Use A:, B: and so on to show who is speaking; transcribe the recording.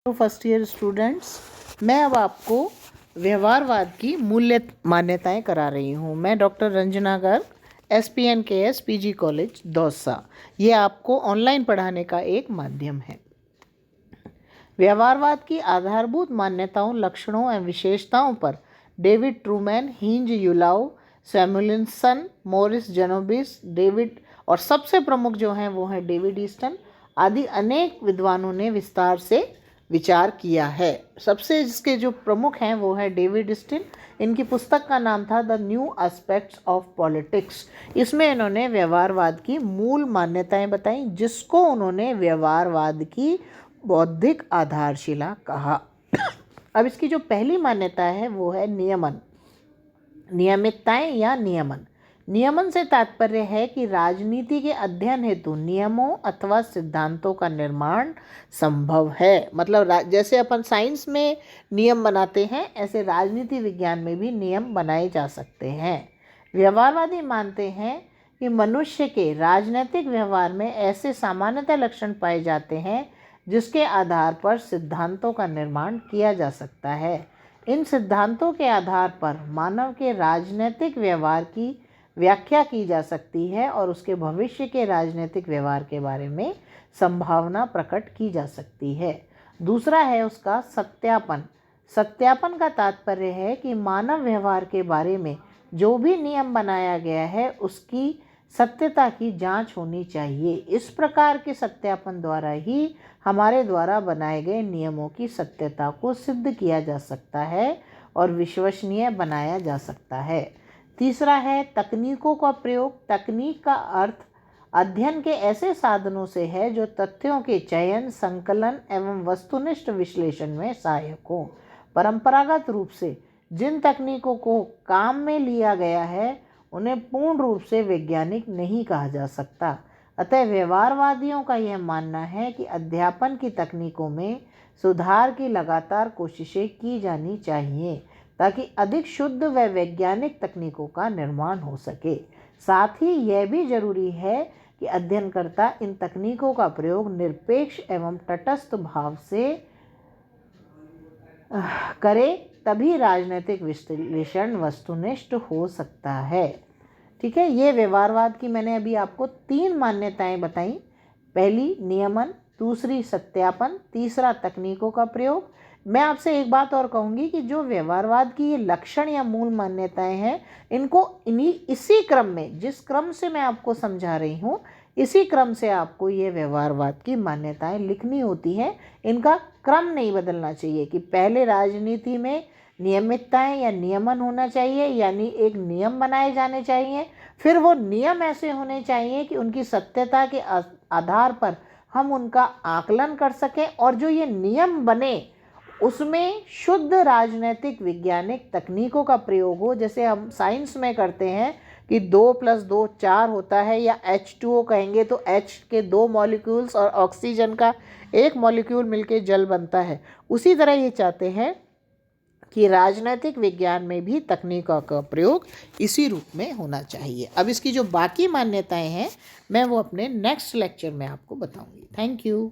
A: तो first year students, मैं अब आपको व्यवहारवाद की मूल्य मान्यताएं करा रही हूँ। मैं doctor Ranjana Garg, SPNKS PG college Dausa. ये आपको ऑनलाइन पढ़ाने का एक माध्यम है। व्यवहारवाद की आधारभूत मान्यताओं, लक्षणों एवं विशेषताओं पर डेविड ट्रूमैन, हिंज यूलाउ, सैमुलिनसन, मोरिस जेनोबिस, डेविड और सबसे प्रमुख जो हैं वो हैं डेविड ईस्टन आदि अनेक विद्वानों ने विस्तार से विचार किया है। सबसे जिसके जो प्रमुख हैं वो है डेविड ईस्टन। इनकी पुस्तक का नाम था the new aspects of politics. इसमें इन्होंने व्यवहारवाद की मूल मान्यताएं बताई, जिसको उन्होंने व्यवहारवाद की बौद्धिक आधारशिला कहा। अब इसकी जो पहली मान्यता है वो है नियमन, नियमितताएं या नियमन। नियमन से तात्पर्य है कि राजनीति के अध्ययन हेतु नियमों अथवा सिद्धांतों का निर्माण संभव है। मतलब जैसे अपन साइंस में नियम बनाते हैं, ऐसे राजनीति विज्ञान में भी नियम बनाए जा सकते हैं। व्यवहारवादी मानते हैं कि मनुष्य के राजनीतिक व्यवहार में ऐसे सामान्यतः लक्षण पाए जाते हैं जिसके आधार पर सिद्धांतों का निर्माण किया जा सकता है। इन सिद्धांतों के आधार पर मानव के राजनीतिक व्यवहार की व्याख्या की जा सकती है और उसके भविष्य के राजनीतिक व्यवहार के बारे में संभावना प्रकट की जा सकती है। दूसरा है उसका सत्यापन। सत्यापन का तात्पर्य है कि मानव व्यवहार के बारे में जो भी नियम बनाया गया है उसकी सत्यता की जांच होनी चाहिए। इस प्रकार के सत्यापन द्वारा ही हमारे द्वारा बनाए गए नियमों की सत्यता को सिद्ध किया जा सकता है और विश्वसनीय बनाया जा सकता है। तीसरा है तकनीकों का प्रयोग। तकनीक का अर्थ अध्ययन के ऐसे साधनों से है जो तथ्यों के चयन, संकलन एवं वस्तुनिष्ठ विश्लेषण में सहायक हो। परंपरागत रूप से जिन तकनीकों को काम में लिया गया है उन्हें पूर्ण रूप से वैज्ञानिक नहीं कहा जा सकता। अतः व्यवहारवादियों का यह मानना है कि अध्यापन की तकनीकों में सुधार की लगातार कोशिशें की जानी चाहिए ताकि अधिक शुद्ध व वैज्ञानिक तकनीकों का निर्माण हो सके। साथ ही यह भी जरूरी है कि अध्ययनकर्ता इन तकनीकों का प्रयोग निरपेक्ष एवं तटस्थ भाव से करे, तभी राजनीतिक विश्लेषण वस्तुनिष्ठ हो सकता है। ठीक है, ये व्यवहारवाद की मैंने अभी आपको 3 मान्यताएं बताई। पहली नियमन, दूसरी सत्यापन, तीसरा तकनीकों का प्रयोग। मैं आपसे एक बात और कहूँगी कि जो व्यवहारवाद की ये लक्षण या मूल मान्यताएं हैं, इनको इसी क्रम में, जिस क्रम से मैं आपको समझा रही हूँ, इसी क्रम से आपको ये व्यवहारवाद की मान्यताएं लिखनी होती हैं। इनका क्रम नहीं बदलना चाहिए कि पहले राजनीति में नियमितताएं या नियमन होना चाहिए, यानी एक नियम बनाए जाने चाहिए। फिर वो नियम ऐसे होने चाहिए कि उनकी सत्यता के आधार पर हम उनका आकलन कर सकें और जो ये नियम बने उसमें शुद्ध राजनीतिक वैज्ञानिक तकनीकों का प्रयोग हो। जैसे हम साइंस में करते हैं कि 2 + 2 4 होता है, या H2O कहेंगे तो H के 2 मॉलिक्यूल्स और ऑक्सीजन का 1 मॉलिक्यूल मिलकर जल बनता है। उसी तरह ये चाहते हैं कि राजनीतिक विज्ञान में भी तकनीकों का प्रयोग इसी रूप में होना चाहिए। अब इसकी जो बाकी मान्यताएं हैं मैं वो अपने नेक्स्ट लेक्चर में आपको बताऊंगी। Thank you.